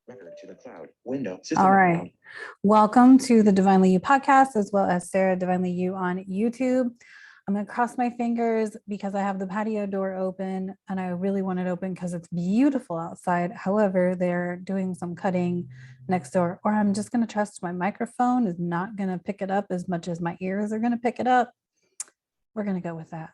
To the cloud window. All right. Welcome to the Divinely You podcast, as well as Saradivinelyyou on YouTube. I'm going to cross my fingers because I have the patio door open and I really want it open because it's beautiful outside. However, they're doing some cutting next door, or I'm just going to trust my microphone is not going to pick it up as much as my ears are going to pick it up. We're going to go with that.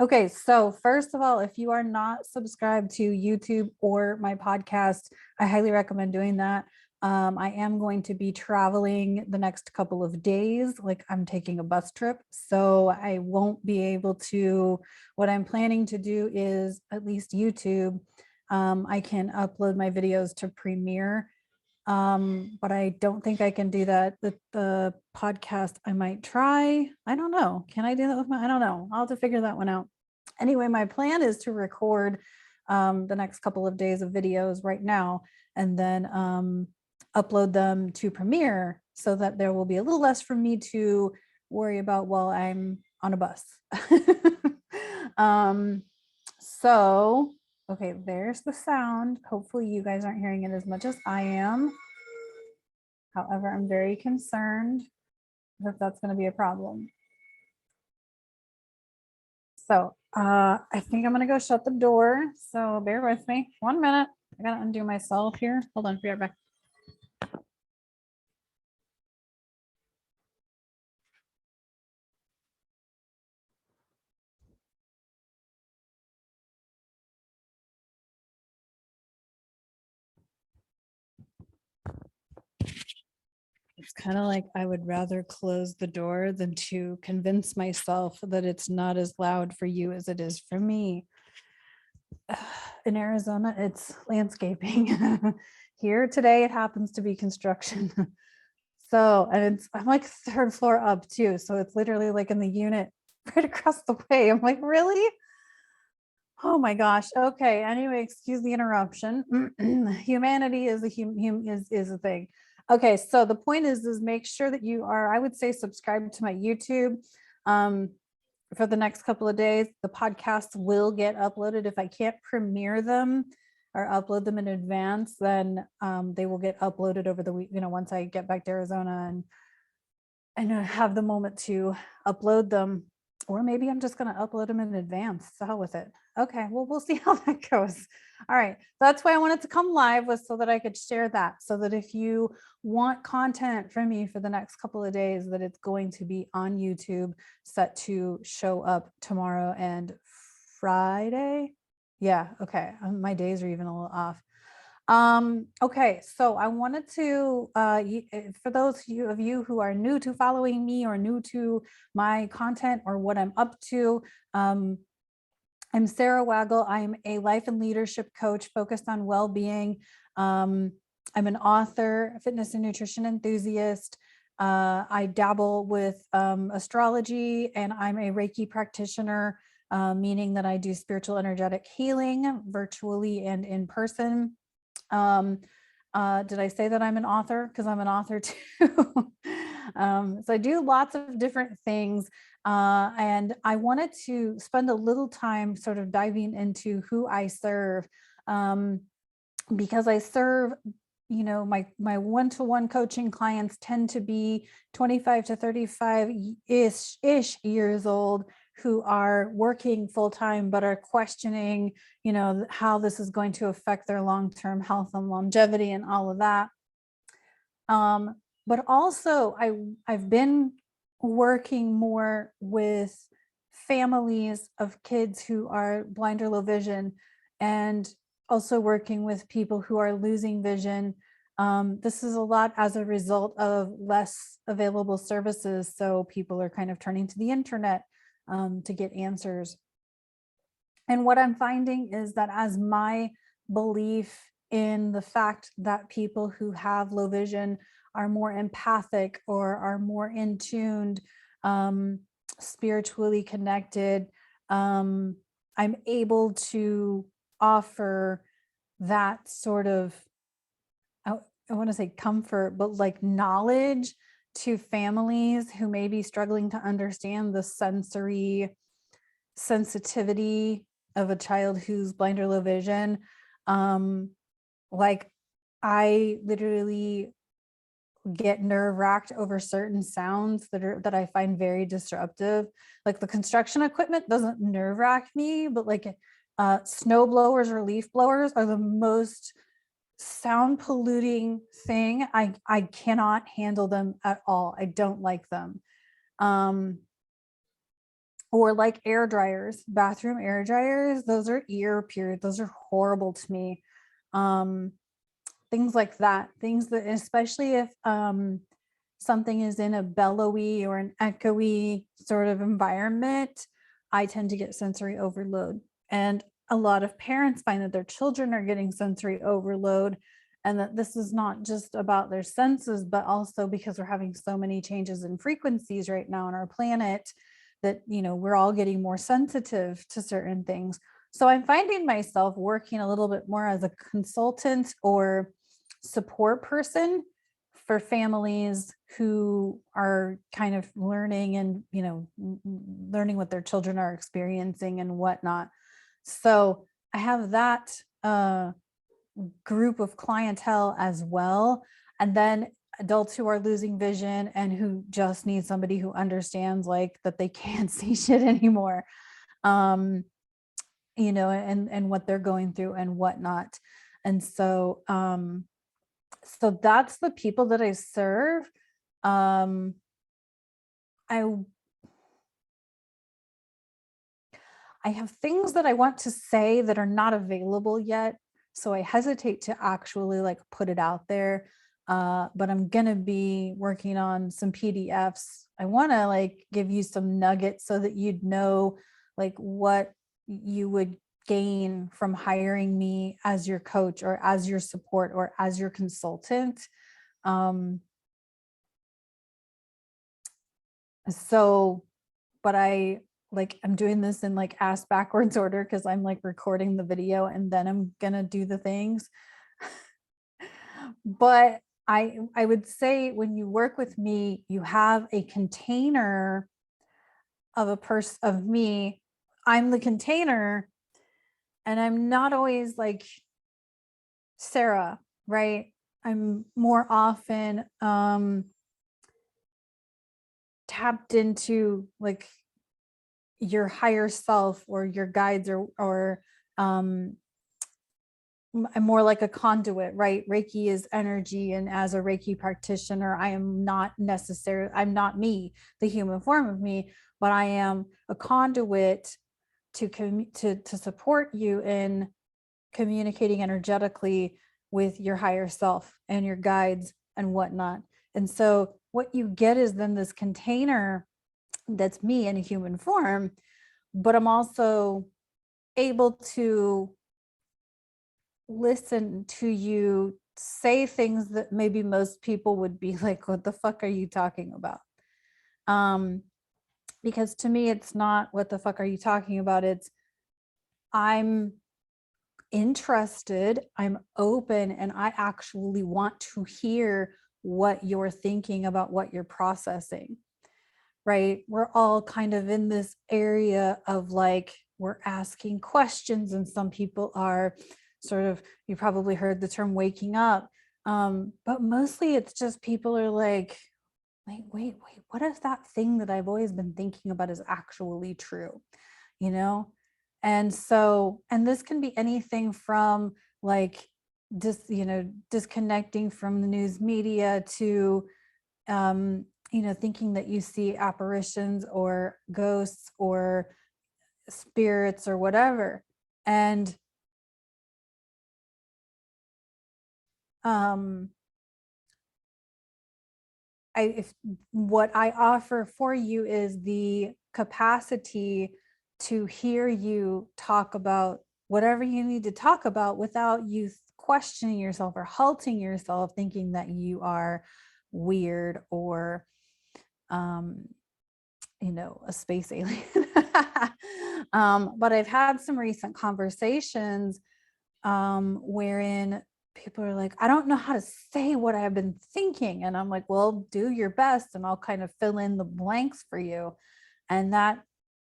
Okay, so first of all, if you are not subscribed to YouTube or my podcast, I highly recommend doing that. I am going to be traveling the next couple of days, like I'm taking a bus trip, so I won't be able to. What I'm planning to do is at least YouTube. I can upload my videos to Premiere, but I don't think I can do that with the podcast. I might try. I don't know. Can I do that with my, I don't know. I'll have to figure that one out. Anyway, my plan is to record the next couple of days of videos right now, and then upload them to Premiere so that there will be a little less for me to worry about while I'm on a bus. So okay, there's the sound. Hopefully you guys aren't hearing it as much as I am. However, I'm very concerned that that's going to be a problem. So I think I'm going to go shut the door. So bear with me 1 minute. I got to undo myself here. Hold on, be right back. It's kind of like I would rather close the door than to convince myself that it's not as loud for you as it is for me. In Arizona, it's landscaping. Here today, it happens to be construction. So, and I'm like third floor up too. So it's literally like in the unit right across the way. I'm like, really? Oh my gosh. Okay. Anyway, excuse the interruption. Humanity is a thing. Okay. So the point is make sure that you are, I would say, subscribe to my YouTube. For the next couple of days, the podcasts will get uploaded. If I can't premiere them or upload them in advance, then they will get uploaded over the week, once I get back to Arizona and have the moment to upload them. Or maybe I'm just going to upload them in advance. So hell with it. Okay, well, we'll see how that goes. All right, that's why I wanted to come live, was so that I could share that, so that if you want content from me for the next couple of days, that it's going to be on YouTube, set to show up tomorrow and Friday. Yeah, okay, my days are even a little off. Okay, so I wanted to, for those of you who are new to following me or new to my content or what I'm up to, I'm Sarah Waggle. I'm a life and leadership coach focused on well-being. I'm an author, fitness and nutrition enthusiast. I dabble with astrology, and I'm a Reiki practitioner, meaning that I do spiritual energetic healing virtually and in person. Did I say that I'm an author? Because I'm an author too. So I do lots of different things. And I wanted to spend a little time sort of diving into who I serve, because I serve, my one-to-one coaching clients tend to be 25 to 35-ish years old, who are working full-time but are questioning, how this is going to affect their long-term health and longevity and all of that. But also I've been working more with families of kids who are blind or low vision, and also working with people who are losing vision. This is a lot as a result of less available services. So people are kind of turning to the internet to get answers. And what I'm finding is that, as my belief in the fact that people who have low vision are more empathic or are more in tuned, spiritually connected, I'm able to offer that sort of, I want to say comfort, but like knowledge to families who may be struggling to understand the sensory sensitivity of a child who's blind or low vision. Like I literally get nerve-wracked over certain sounds that I find very disruptive. Like the construction equipment doesn't nerve-wrack me, but like snow blowers or leaf blowers are the most sound polluting thing. I cannot handle them at all. I don't like them. Or like air dryers, bathroom air dryers, those are those are horrible to me. Things like that, things that, especially if something is in a bellowy or an echoey sort of environment, I tend to get sensory overload. And a lot of parents find that their children are getting sensory overload, and that this is not just about their senses, but also because we're having so many changes in frequencies right now on our planet that, you know, we're all getting more sensitive to certain things. So I'm finding myself working a little bit more as a consultant or support person for families who are kind of learning and, you know, learning what their children are experiencing and whatnot. So I have that group of clientele as well. And then adults who are losing vision and who just need somebody who understands like that they can't see shit anymore. You know, and what they're going through and whatnot. And so, so that's the people that I serve. I have things that I want to say that are not available yet. So I hesitate to actually like put it out there. But I'm going to be working on some PDFs. I want to like give you some nuggets so that you'd know like what you would gain from hiring me as your coach or as your support or as your consultant. So, but I'm doing this in like ass backwards order because I'm like recording the video and then I'm gonna do the things. But I would say when you work with me, you have a container of of me. I'm the container, and I'm not always like Sarah, right? I'm more often tapped into like your higher self or your guides, or I'm more like a conduit, right? Reiki is energy. And as a Reiki practitioner, I'm not me, the human form of me, but I am a conduit to support you in communicating energetically with your higher self and your guides and whatnot. And so what you get is then this container that's me in a human form, but I'm also able to listen to you say things that maybe most people would be like, what the fuck are you talking about? Because to me, it's not what the fuck are you talking about? It's I'm interested, I'm open, and I actually want to hear what you're thinking about, what you're processing, right? We're all kind of in this area of like, we're asking questions, and some people are sort of, you probably heard the term waking up. But mostly it's just people are like, wait, what if that thing that I've always been thinking about is actually true? You know? And so, and this can be anything from like disconnecting from the news media to thinking that you see apparitions or ghosts or spirits or whatever. And if what I offer for you is the capacity to hear you talk about whatever you need to talk about without you questioning yourself or halting yourself, thinking that you are weird or a space alien. But I've had some recent conversations wherein people are like, I don't know how to say what I've been thinking. And I'm like, well, do your best and I'll kind of fill in the blanks for you. And that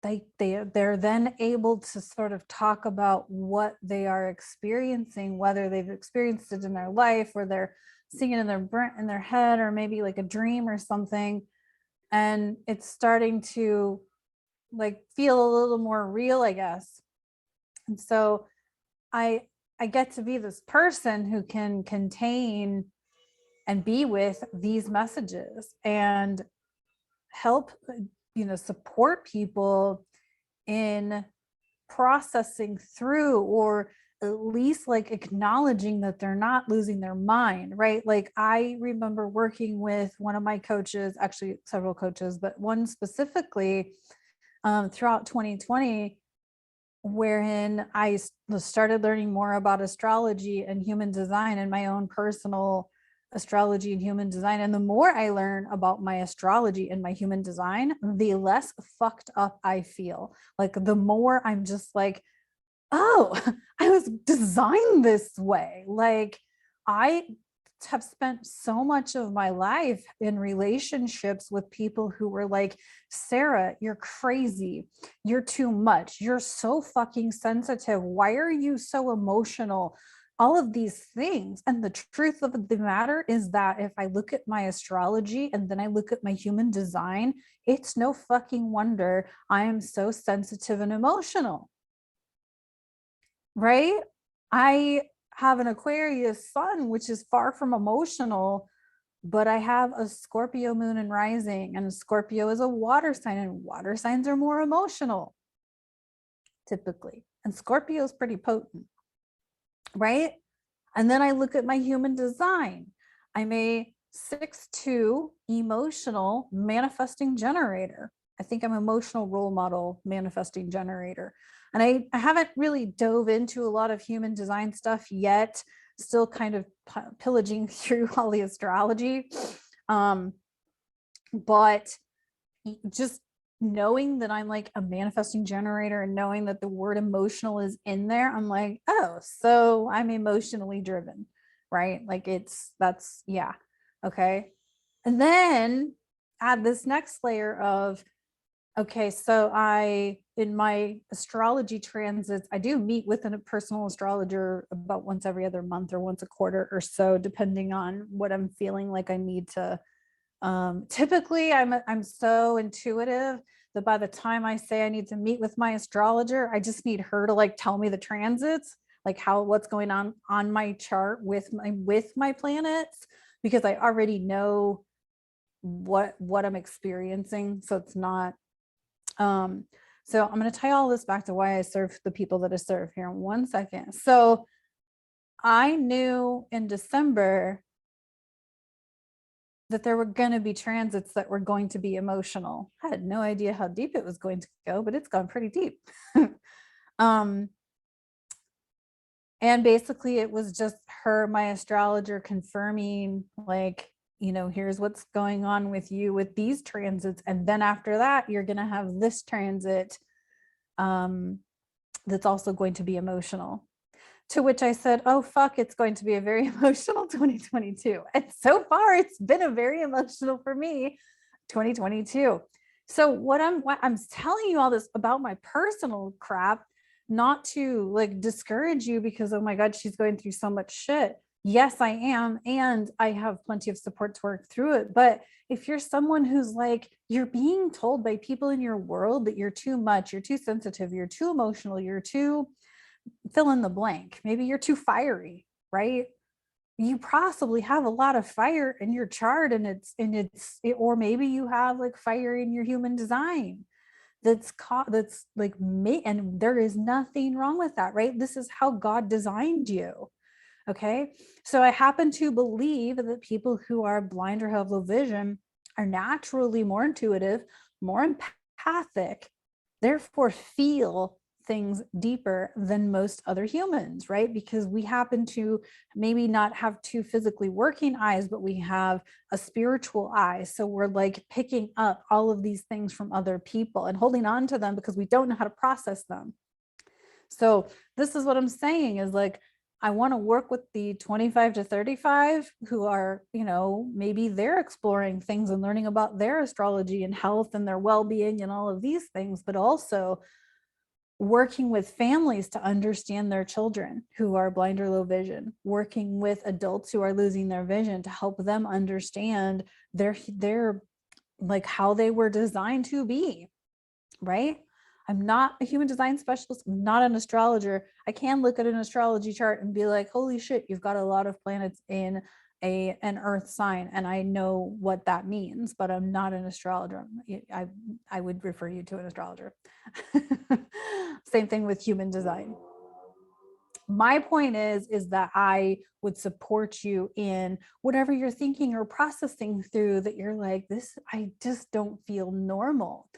they're then able to sort of talk about what they are experiencing, whether they've experienced it in their life or they're seeing it in their head, or maybe like a dream or something. And it's starting to like feel a little more real, I guess. And so I get to be this person who can contain and be with these messages and help, support people in processing through, or at least like acknowledging that they're not losing their mind, right? Like I remember working with one of my coaches, actually several coaches, but one specifically throughout 2020, wherein I started learning more about astrology and human design and my own personal astrology and human design. And the more I learn about my astrology and my human design, the less fucked up I feel. Like the more I'm just like, oh, I was designed this way. Like I have spent so much of my life in relationships with people who were like, Sarah, you're crazy. You're too much. You're so fucking sensitive. Why are you so emotional? All of these things. And the truth of the matter is that if I look at my astrology and then I look at my human design, it's no fucking wonder I am so sensitive and emotional. Right? I have an Aquarius sun, which is far from emotional, but I have a Scorpio moon and rising, and Scorpio is a water sign, and water signs are more emotional typically. And Scorpio is pretty potent, right? And then I look at my human design. I'm a 6/2 emotional manifesting generator. I think I'm an emotional role model manifesting generator. And I haven't really dove into a lot of human design stuff yet, still kind of pillaging through all the astrology. But just knowing that I'm like a manifesting generator and knowing that the word emotional is in there, I'm like, oh, so I'm emotionally driven, right? Like that's, yeah. Okay. And then add this next layer of, okay, so in my astrology transits, I do meet with a personal astrologer about once every other month or once a quarter or so, depending on what I'm feeling like I need to. Typically, I'm so intuitive that by the time I say I need to meet with my astrologer, I just need her to like tell me the transits, like what's going on my chart with my planets, because I already know what I'm experiencing. So it's not so I'm going to tie all this back to why I serve the people that I serve here in 1 second. So I knew in December that there were going to be transits that were going to be emotional. I had no idea how deep it was going to go, but it's gone pretty deep. And basically it was just my astrologer confirming like, here's what's going on with you with these transits. And then after that, you're going to have this transit that's also going to be emotional. To which I said, oh, fuck, it's going to be a very emotional 2022. And so far, it's been a very emotional for me 2022. So what I'm telling you all this about my personal crap, not to like discourage you because, oh my God, she's going through so much shit. Yes, I am. And I have plenty of support to work through it. But if you're someone who's like, you're being told by people in your world that you're too much, you're too sensitive, you're too emotional, you're too fill in the blank. Maybe you're too fiery, right? You possibly have a lot of fire in your chart, and or maybe you have like fire in your human design that's like me, and there is nothing wrong with that, right? This is how God designed you. Okay. So I happen to believe that people who are blind or have low vision are naturally more intuitive, more empathic, therefore feel things deeper than most other humans, right? Because we happen to maybe not have two physically working eyes, but we have a spiritual eye. So we're like picking up all of these things from other people and holding on to them because we don't know how to process them. So this is what I'm saying is like, I want to work with the 25 to 35 who are, maybe they're exploring things and learning about their astrology and health and their well-being and all of these things, but also working with families to understand their children who are blind or low vision, working with adults who are losing their vision to help them understand their like how they were designed to be, right? I'm not a human design specialist. I'm not an astrologer. I can look at an astrology chart and be like, holy shit, you've got a lot of planets in an earth sign. And I know what that means, but I'm not an astrologer. I would refer you to an astrologer. Same thing with human design. My point is that I would support you in whatever you're thinking or processing through, that you're like, this, I just don't feel normal.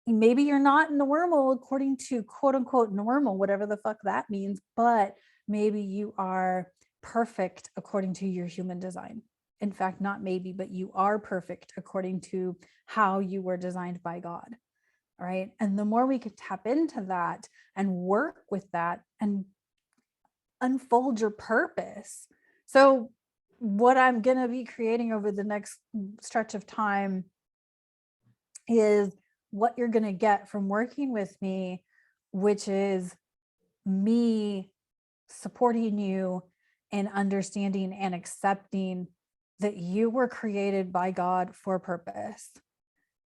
Maybe you're not normal according to quote unquote normal, whatever the fuck that means, but maybe you are perfect according to your human design. In fact, not maybe, but you are perfect according to how you were designed by God. Right. And the more we could tap into that and work with that and unfold your purpose. So what I'm going to be creating over the next stretch of time is what you're going to get from working with me, which is me supporting you in understanding and accepting that you were created by God for a purpose,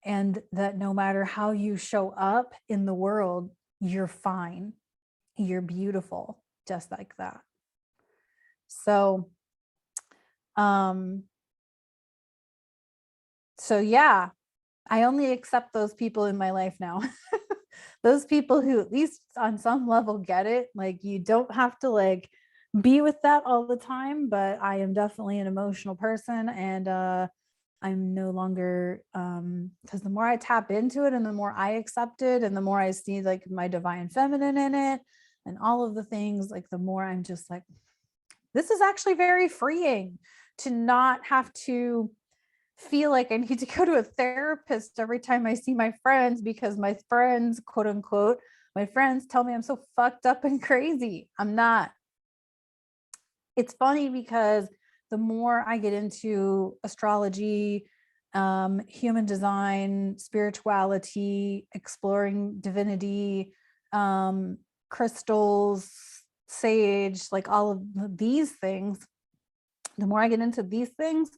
and that no matter how you show up in the world, you're fine. You're beautiful, just like that. So yeah, I only accept those people in my life now. Those people who at least on some level get it. Like, you don't have to like be with that all the time, but I am definitely an emotional person, and I'm no longer, because the more I tap into it and the more I accept it and the more I see like my divine feminine in it and all of the things, like the more I'm just like, this is actually very freeing to not have to feel like I need to go to a therapist every time I see my friends, because my friends, quote unquote, my friends tell me I'm so fucked up and crazy. I'm not. It's funny because the more I get into astrology, human design, spirituality, exploring divinity, crystals, sage, like all of these things, the more I get into these things,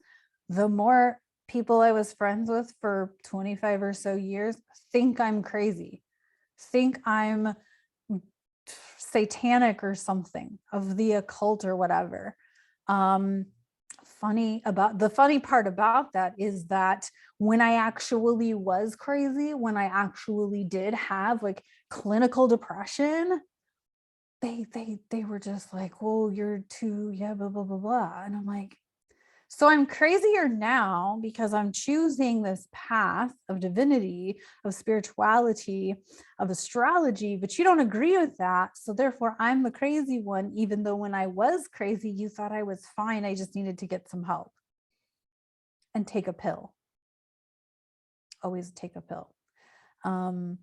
the more people I was friends with for 25 or so years think I'm crazy, think I'm satanic or something, of the occult or whatever. The funny part about that is that when I actually was crazy, when I actually did have like clinical depression, they were just like, well, you're too, yeah, blah, blah, blah, blah. And I'm like, so I'm crazier now because I'm choosing this path of divinity, of spirituality, of astrology, but you don't agree with that. So therefore I'm the crazy one, even though when I was crazy, you thought I was fine. I just needed to get some help and take a pill. Always take a pill. I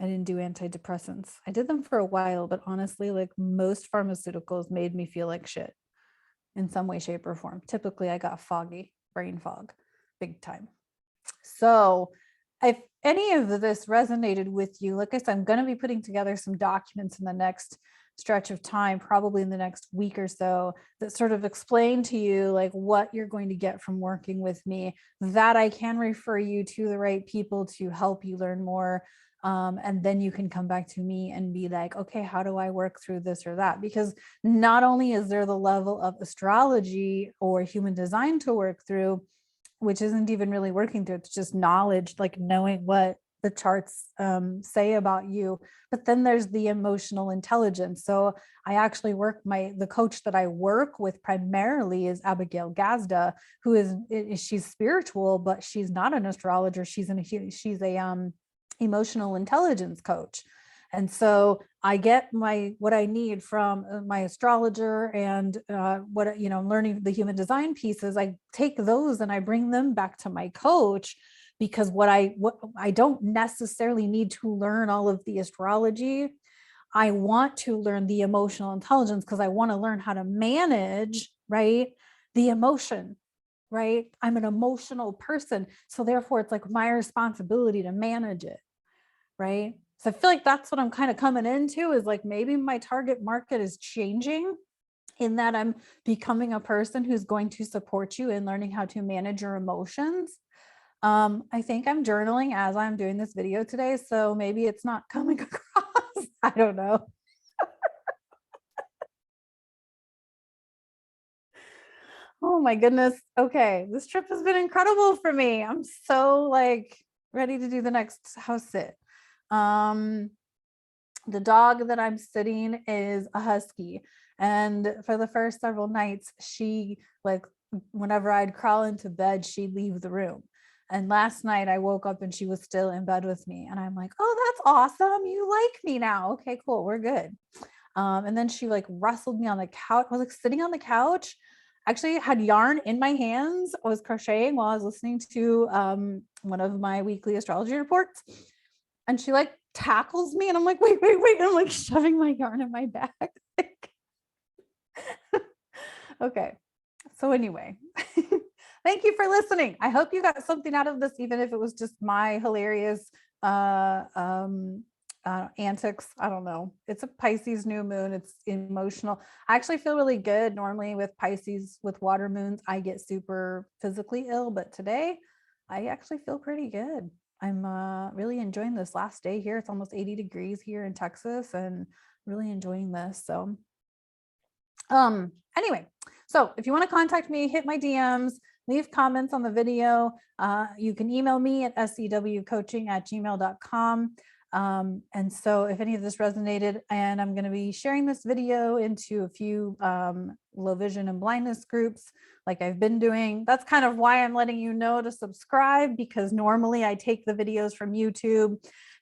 didn't do antidepressants. I did them for a while, but honestly, like most pharmaceuticals made me feel like shit in some way, shape, or form. Typically, I got foggy, brain fog, big time. So if any of this resonated with you, like I said, I'm going to be putting together some documents in the next stretch of time, probably in the next week or so, that sort of explain to you like what you're going to get from working with me, that I can refer you to the right people to help you learn more. And then you can come back to me and be like, okay, how do I work through this or that? Because not only is there the level of astrology or human design to work through, which isn't even really working through, it's just knowledge, like knowing what the charts say about you. But then there's the emotional intelligence. So I actually the coach that I work with primarily is Abigail Gazda, who she's spiritual, but she's not an astrologer. She's a emotional intelligence coach. And so I get what I need from my astrologer and learning the human design pieces. I take those and I bring them back to my coach, because what I don't necessarily need to learn all of the astrology. I want to learn the emotional intelligence because I want to learn how to manage, right, the emotion, right? I'm an emotional person. So therefore it's like my responsibility to manage it, right? So I feel like that's what I'm kind of coming into, is like maybe my target market is changing, in that I'm becoming a person who's going to support you in learning how to manage your emotions. I think I'm journaling as I'm doing this video today, so maybe it's not coming across. I don't know. Oh my goodness. Okay, this trip has been incredible for me. I'm so like ready to do the next house sit. The dog that I'm sitting is a husky, and for the first several nights, she, like, whenever I'd crawl into bed, she'd leave the room. And last night I woke up and she was still in bed with me, and I'm like, oh, that's awesome, you like me now. Okay, cool, we're good. And then she like wrestled me on the couch. I was like sitting on the couch, actually had yarn in my hands. I was crocheting while I was listening to one of my weekly astrology reports, and she like tackles me, and I'm like, wait, wait, wait. And I'm like shoving my yarn in my back. Okay. So anyway, thank you for listening. I hope you got something out of this, even if it was just my hilarious antics. I don't know. It's a Pisces new moon. It's emotional. I actually feel really good. Normally with Pisces, with water moons, I get super physically ill, but today I actually feel pretty good. I'm really enjoying this last day here. It's almost 80 degrees here in Texas, and really enjoying this. So anyway, so if you want to contact me, hit my DMs, leave comments on the video. You can email me at scwcoaching@gmail.com. And so if any of this resonated, and I'm going to be sharing this video into a few low vision and blindness groups like I've been doing. That's kind of why I'm letting you know to subscribe, because normally I take the videos from YouTube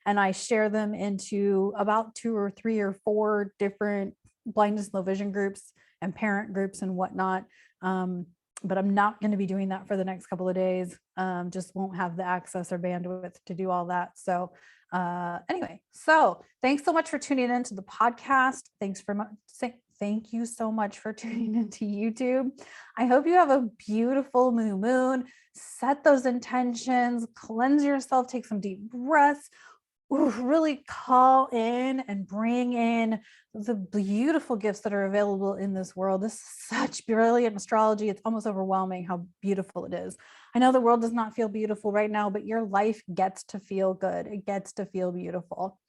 and I share them into about 2 or 3 or 4 different blindness, low vision groups and parent groups and whatnot. But I'm not going to be doing that for the next couple of days. Just won't have the access or bandwidth to do all that. So anyway, so thanks so much for tuning into the podcast. Thank you so much for tuning into YouTube. I hope you have a beautiful new moon. Set those intentions, cleanse yourself, take some deep breaths. Really call in and bring in the beautiful gifts that are available in this world. This is such brilliant astrology. It's almost overwhelming how beautiful it is. I know the world does not feel beautiful right now, but your life gets to feel good. It gets to feel beautiful.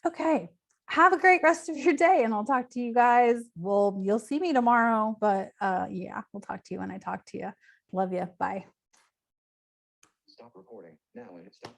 Okay. Have a great rest of your day, and I'll talk to you guys. Well, you'll see me tomorrow, but yeah, we'll talk to you when I talk to you. Love you. Bye. Stop recording now, and stop.